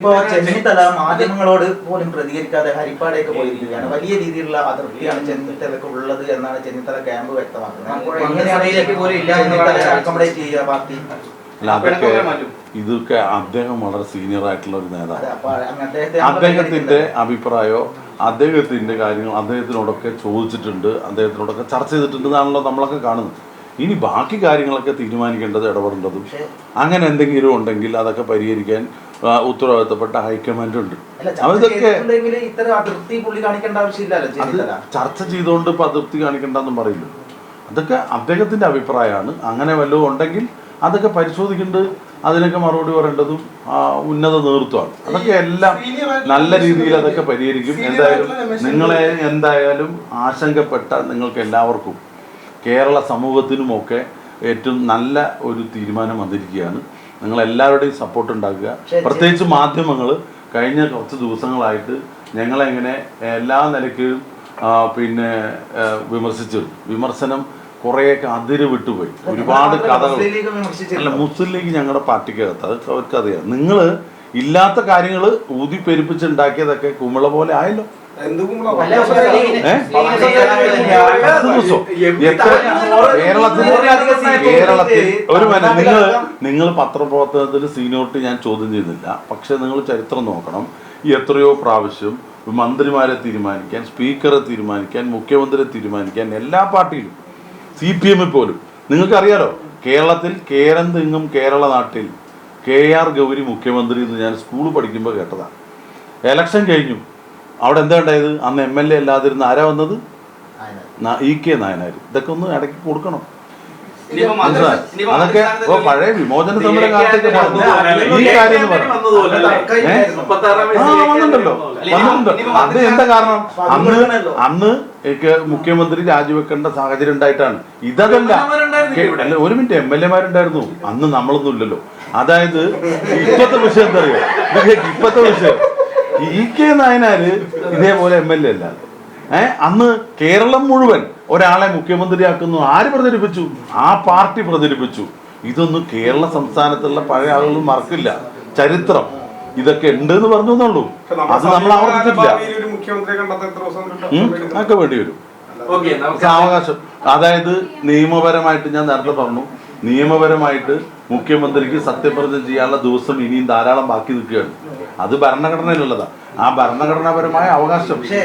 ഇപ്പോൾ ചെന്നിത്തല മാധ്യമങ്ങളോട് പോലും പ്രതികരിക്കാതെ ഹരിപ്പാടേക്ക് പോയിരിക്കുകയാണ്. വലിയ രീതിയിലുള്ള അതൃപ്തിയാണ് ചെന്നിത്തലക്ക് ഉള്ളത് എന്നാണ് ചെന്നിത്തല ക്യാമ്പ് വ്യക്തമാക്കുന്നത്. അക്കോമഡേറ്റ് ചെയ്യുക പാർട്ടി. ഇതൊക്കെ അദ്ദേഹം വളരെ സീനിയർ ആയിട്ടുള്ള ഒരു നേതാവ്. അദ്ദേഹത്തിന്റെ അഭിപ്രായമോ അദ്ദേഹത്തിന്റെ കാര്യങ്ങൾ അദ്ദേഹത്തിനോടൊക്കെ ചോദിച്ചിട്ടുണ്ട്, അദ്ദേഹത്തിനോടൊക്കെ ചർച്ച ചെയ്തിട്ടുണ്ട് എന്നാണല്ലോ നമ്മളൊക്കെ കാണുന്നത്. ഇനി ബാക്കി കാര്യങ്ങളൊക്കെ തീരുമാനിക്കേണ്ടത് ഇടപെടേണ്ടതും അങ്ങനെ എന്തെങ്കിലും ഉണ്ടെങ്കിൽ അതൊക്കെ പരിഹരിക്കാൻ ഉത്തരവാദിത്തപ്പെട്ട ഹൈക്കമാൻഡ് ഉണ്ട്. അതൊക്കെ അത് ചർച്ച ചെയ്തുകൊണ്ട് ഇപ്പൊ അതൃപ്തി കാണിക്കേണ്ടെന്നും പറയില്ല. അതൊക്കെ അദ്ദേഹത്തിന്റെ അഭിപ്രായമാണ്. അങ്ങനെ വല്ലതും ഉണ്ടെങ്കിൽ അതൊക്കെ പരിശോധിക്കേണ്ടത്, അതിനൊക്കെ മറുപടി പറയേണ്ടതും ഉന്നത നേതൃത്വമാണ്. അതൊക്കെ എല്ലാം നല്ല രീതിയിൽ അതൊക്കെ പരിഹരിക്കും. നിങ്ങളെ എന്തായാലും ആശങ്കപ്പെട്ട നിങ്ങൾക്ക് എല്ലാവർക്കും കേരള സമൂഹത്തിനുമൊക്കെ ഏറ്റവും നല്ല ഒരു തീരുമാനം വന്നിരിക്കുകയാണ്. നിങ്ങളെല്ലാവരുടെയും സപ്പോർട്ട് ഉണ്ടാക്കുക. പ്രത്യേകിച്ച് മാധ്യമങ്ങൾ കഴിഞ്ഞ കുറച്ച് ദിവസങ്ങളായിട്ട് ഞങ്ങളെങ്ങനെ എല്ലാ നിലയ്ക്കും വിമർശിച്ചു. വിമർശനം കുറേയൊക്കെ അതിര് വിട്ടുപോയി. ഒരുപാട് കഥകൾ. അല്ല, മുസ്ലിം ലീഗ് ഞങ്ങളുടെ പാർട്ടിക്കകത്ത് അത് അവർക്കറിയാം. നിങ്ങൾ ഇല്ലാത്ത കാര്യങ്ങൾ ഊതി പെരുപ്പിച്ചുണ്ടാക്കിയതൊക്കെ കുമിള പോലെ ആയല്ലോ. കേരളത്തിൽ ഒരു നിങ്ങൾ പത്രപ്രവർത്തനത്തിന് സീനിയോറിറ്റി ഞാൻ ചോദ്യം ചെയ്യുന്നില്ല. പക്ഷെ നിങ്ങൾ ചരിത്രം നോക്കണം. എത്രയോ പ്രാവശ്യം മന്ത്രിമാരെ തീരുമാനിക്കാൻ, സ്പീക്കറെ തീരുമാനിക്കാൻ, മുഖ്യമന്ത്രിയെ തീരുമാനിക്കാൻ എല്ലാ പാർട്ടിയിലും, CPM പോലും നിങ്ങൾക്കറിയാലോ. കേരളത്തിൽ കേരന്തിങ്ങും കേരള നാട്ടിൽ KR ഗൗരി മുഖ്യമന്ത്രി എന്ന് ഞാൻ സ്കൂൾ പഠിക്കുമ്പോൾ കേട്ടതാണ്. എലക്ഷൻ കഴിഞ്ഞു. അവിടെ എന്താ ഉണ്ടായത്? അന്ന് MLA അല്ലാതിരുന്ന ആരാ വന്നത്? EK നായനാർ. ഇതൊക്കെ ഒന്ന് ഇടയ്ക്ക് കൊടുക്കണം. അതൊക്കെ പഴയ വിമോചന സമര കാലത്തേക്ക് പറഞ്ഞു ഈ കാര്യം വന്നിട്ടുണ്ടല്ലോ. അത് എന്താ കാരണം? അന്ന് മുഖ്യമന്ത്രി രാജിവെക്കേണ്ട സാഹചര്യം ഉണ്ടായിട്ടാണ്. ഇതല്ല. ഒരു മിനിറ്റ്, MLA മാരുണ്ടായിരുന്നു അന്ന്, നമ്മളൊന്നും ഇല്ലല്ലോ. അതായത് ഇപ്പത്തെ വിഷയം എന്താ അറിയോ? ഇപ്പത്തെ വിഷയം EK നായനാര് ഇതേപോലെ MLA അല്ല. അന്ന് കേരളം മുഴുവൻ ഒരാളെ മുഖ്യമന്ത്രിയാക്കുന്നു. ആര് പ്രചരിപ്പിച്ചു? ആ പാർട്ടി പ്രചരിപ്പിച്ചു. ഇതൊന്നും കേരള സംസ്ഥാനത്തുള്ള പഴയ ആളുകൾ മറക്കില്ല. ചരിത്രം ഇതൊക്കെ ഉണ്ട് എന്ന് പറഞ്ഞു എന്നുള്ളൂ. അത് നമ്മൾ ആവർത്തിച്ചിട്ടില്ല. അതൊക്കെ വേണ്ടി വരും അവകാശം. അതായത് നിയമപരമായിട്ട് ഞാൻ നേരത്തെ പറഞ്ഞു, നിയമപരമായിട്ട് മുഖ്യമന്ത്രിക്ക് സത്യപ്രതിജ്ഞ ചെയ്യാനുള്ള ദിവസം ഇനിയും ധാരാളം ബാക്കി നിൽക്കുകയാണ്. അത് ഭരണഘടനയിലുള്ളതാണ്. ആ ഭരണഘടനാപരമായ അവകാശം